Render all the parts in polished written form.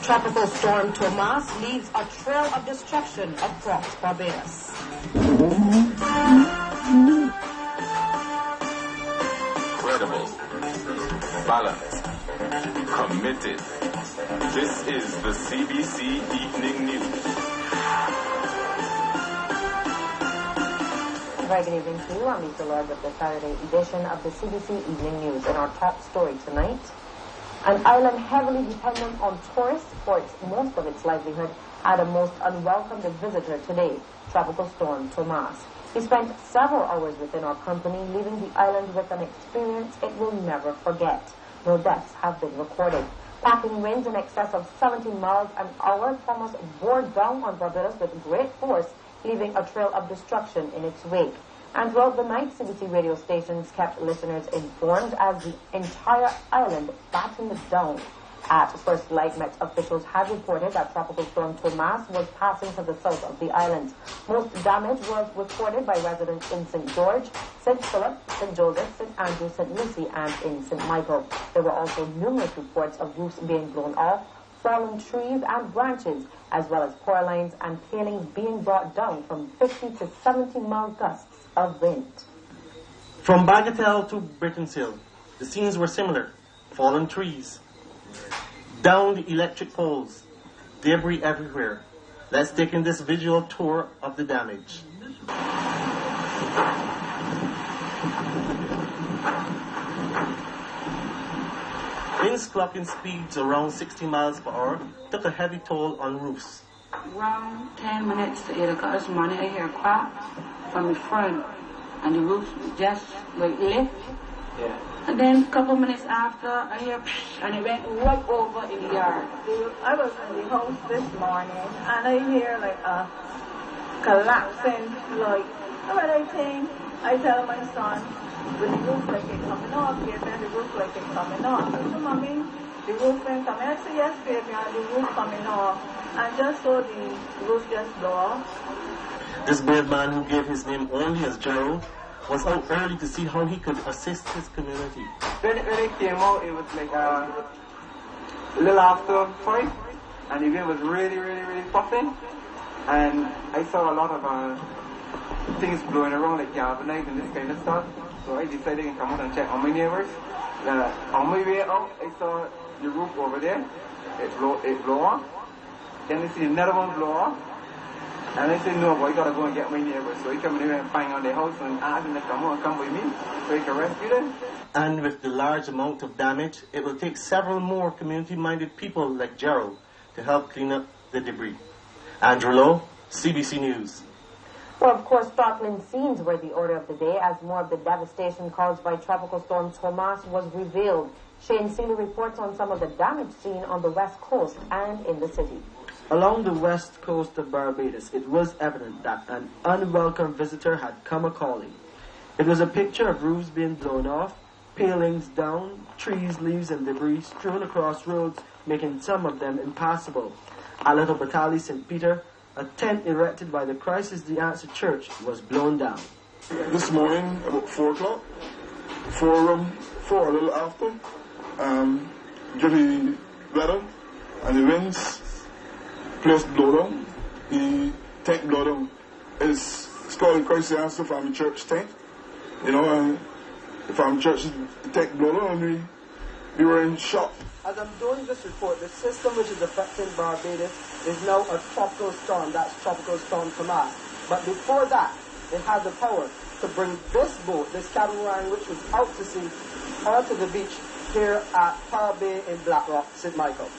Tropical storm Tomas leaves a trail of destruction across Barbados. Credible, balanced, committed. This is the CBC Evening News. Very good evening to you. I'm Lisa Lord with the Saturday edition of the CBC Evening News. And our top story tonight, an island heavily dependent on tourists for most of its livelihood had a most unwelcome visitor today, Tropical Storm Tomas. He spent several hours within our company, leaving the island with an experience it will never forget. No deaths have been recorded. Packing winds in excess of 70 miles an hour, Tomas bore down on Barbados with great force, leaving a trail of destruction in its wake. And throughout the night, CBC radio stations kept listeners informed as the entire island battened down. At first light, Met officials had reported that Tropical Storm Tomas was passing to the south of the island. Most damage was reported by residents in St. George, St. Philip, St. Joseph, St. Andrew, St. Lucie, and in St. Michael. There were also numerous reports of roofs being blown off, fallen trees and branches, as well as power lines and palings being brought down from 50 to 70 mile gusts of wind. From Bagatelle to Britain's Hill, the scenes were similar. Fallen trees, down the electric poles, debris everywhere. Let's take in this visual tour of the damage. Winds clocking speeds around 60 miles per hour took a heavy toll on roofs. Around 10 minutes to 8 o'clock this morning, I hear a crack from the front, and the roof just like lift. Yeah. And then a couple minutes after, I hear psh, and it went right over in the yard. I was in the house this morning, and I hear like a collapsing, like, what I think, I tell my son, with the roof like it coming off, he said the roof like it coming off. I said, Mommy, the roof ain't coming. I said, yes, baby, and the roof coming off. And just so the roof just blow off. This brave man, who gave his name only as Gerald, was out early to see how he could assist his community. When it came out, it was like a little after 5, and the wind was really, really, really puffing. And I saw a lot of things blowing around like galvanite and this kind of stuff. So I decided to come out and check on my neighbors. On my way out, I saw the roof over there. It blow off. Then I see another one blow off. And I said, no, boy, I gotta go and get my neighbors. So he come in here and bang on their house and ask them to come with me so he can rescue them. And with the large amount of damage, it will take several more community-minded people like Gerald to help clean up the debris. Andrew Lowe, CBC News. Well, of course, startling scenes were the order of the day as more of the devastation caused by Tropical Storm Tomas was revealed. Shane Seeley reports on some of the damage seen on the west coast and in the city. Along the west coast of Barbados, it was evident that an unwelcome visitor had come a-calling. It was a picture of roofs being blown off, palings down, trees, leaves and debris strewn across roads, making some of them impassable. At Little Batali St. Peter, a tent erected by the Christ is the Answer Church was blown down. This morning, about 4 o'clock, 4 a little after, due to the weather and the winds, place blow down, the tent blow down. It's called the Christ the Answer Family Church tent. You know, and the family church, the tent blow down, and we were in shock. As I'm doing this report, the system which is affecting Barbados is now a tropical storm. That's Tropical Storm Tomas. But before that, it had the power to bring this boat, this catamaran, which was out to sea, onto the beach here at Power Bay in Black Rock, St. Michael.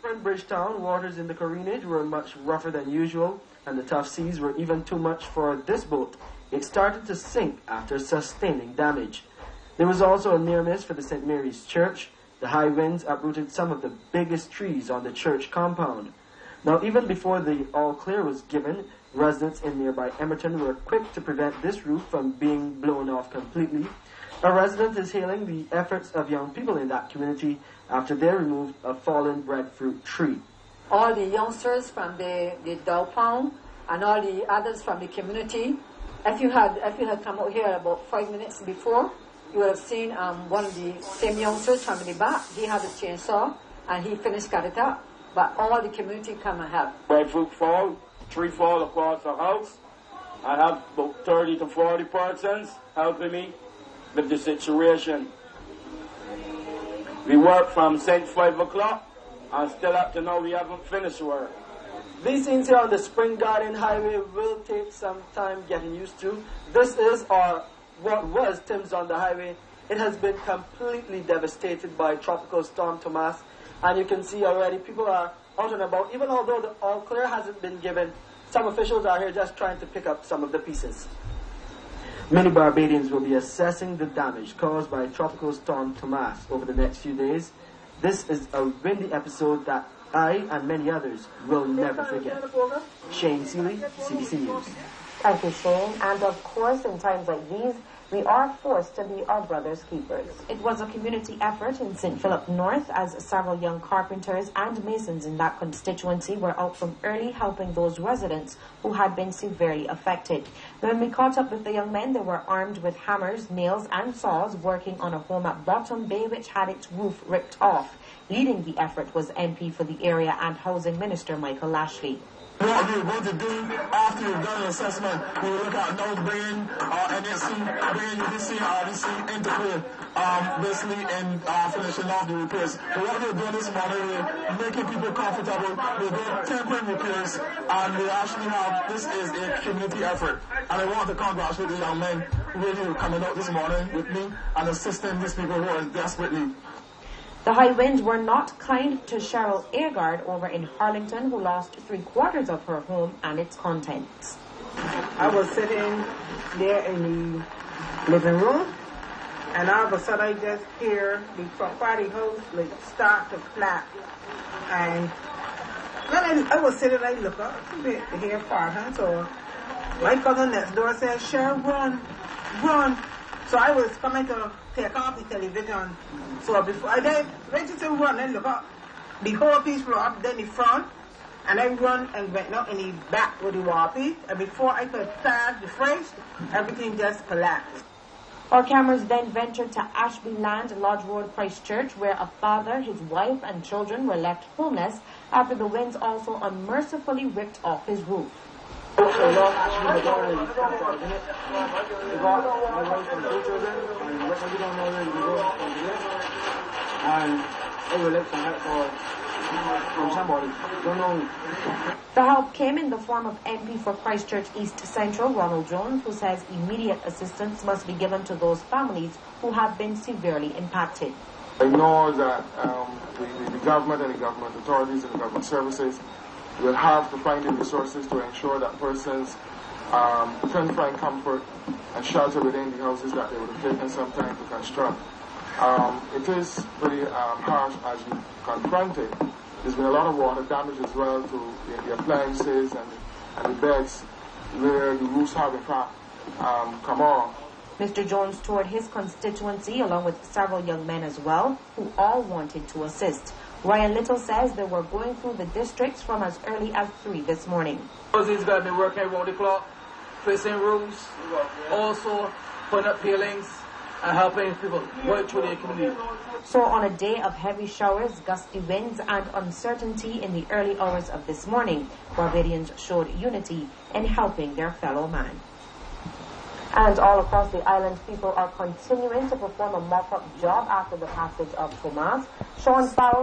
In Bridgetown, waters in the careenage were much rougher than usual, and the tough seas were even too much for this boat. It started to sink after sustaining damage. There was also a near miss for the St. Mary's Church. The high winds uprooted some of the biggest trees on the church compound. Now, even before the all clear was given, residents in nearby Emerton were quick to prevent this roof from being blown off completely. A resident is hailing the efforts of young people in that community after they removed a fallen breadfruit tree. All the youngsters from the Dow Pound and all the others from the community. If you had come out here about 5 minutes before, you would have seen one of the same youngsters from the back. He had a chainsaw and he finished cut it up. But all the community come and help. Breadfruit fall, tree fall across the house. I have about 30 to 40 persons helping me with the situation. We work from since 5 o'clock and still up to now we haven't finished work. These scenes here on the Spring Garden Highway will take some time getting used to. This is, or what was, Tim's on the highway. It has been completely devastated by Tropical Storm Tomas. And you can see already people are out and about. Even although the all clear hasn't been given, some officials are here just trying to pick up some of the pieces. Many Barbadians will be assessing the damage caused by Tropical Storm Tomas over the next few days. This is a windy episode that I and many others will never forget. Shane Seeley, CBC News. Thank you, Shane. And of course, in times like these, we are forced to be our brother's keepers. It was a community effort in St. Philip North as several young carpenters and masons in that constituency were out from early helping those residents who had been severely affected. When we caught up with the young men, they were armed with hammers, nails and saws working on a home at Bottom Bay which had its roof ripped off. Leading the effort was MP for the area and Housing Minister Michael Lashley. What we're going to do after you've done an assessment, we will look at now bringing NSC, bringing UDC, RDC into play, basically in finishing off the repairs. But what we're doing this morning, we're making people comfortable, we're doing temporary repairs, and we actually have, this is a community effort. And I want to congratulate the young men really coming out this morning with me and assisting these people who are desperately. The high winds were not kind to Cheryl Agard over in Harlington, who lost 3/4 of her home and its contents. I was sitting there in the living room, and all of a sudden I just hear the front part of the house like start to clap. And when I was sitting, I look up to hear fire, so my cousin next door said, "Cheryl, run, run." So I was coming to take off the television. So before I did, ready to run and look up, the whole piece blew up, then the front, and I run and went out in the back with the wall piece. And before I could start the first, everything just collapsed. Our cameras then ventured to Ashby Land, Lodge Road, Christchurch, where a father, his wife and children were left homeless after the winds also unmercifully ripped off his roof. The help came in the form of MP for Christchurch East Central, Ronald Jones, who says immediate assistance must be given to those families who have been severely impacted. I know that the government and the government authorities and the government services will have to find the resources to ensure that persons can find comfort and shelter within the houses that they would have taken some time to construct. It is pretty harsh as you confront it. There's been a lot of water damage as well to the appliances and the beds where the roofs have in fact come off. Mr. Jones toured his constituency along with several young men as well, who all wanted to assist. Ryan Little says they were going through the districts from as early as 3 this morning. These guys have been working around the clock, fixing roofs, also putting up peelings and helping people work through their community. So on a day of heavy showers, gusty winds and uncertainty in the early hours of this morning, Barbadians showed unity in helping their fellow man. And all across the island, people are continuing to perform a mop-up job after the passage of Tomas. Sean Farrell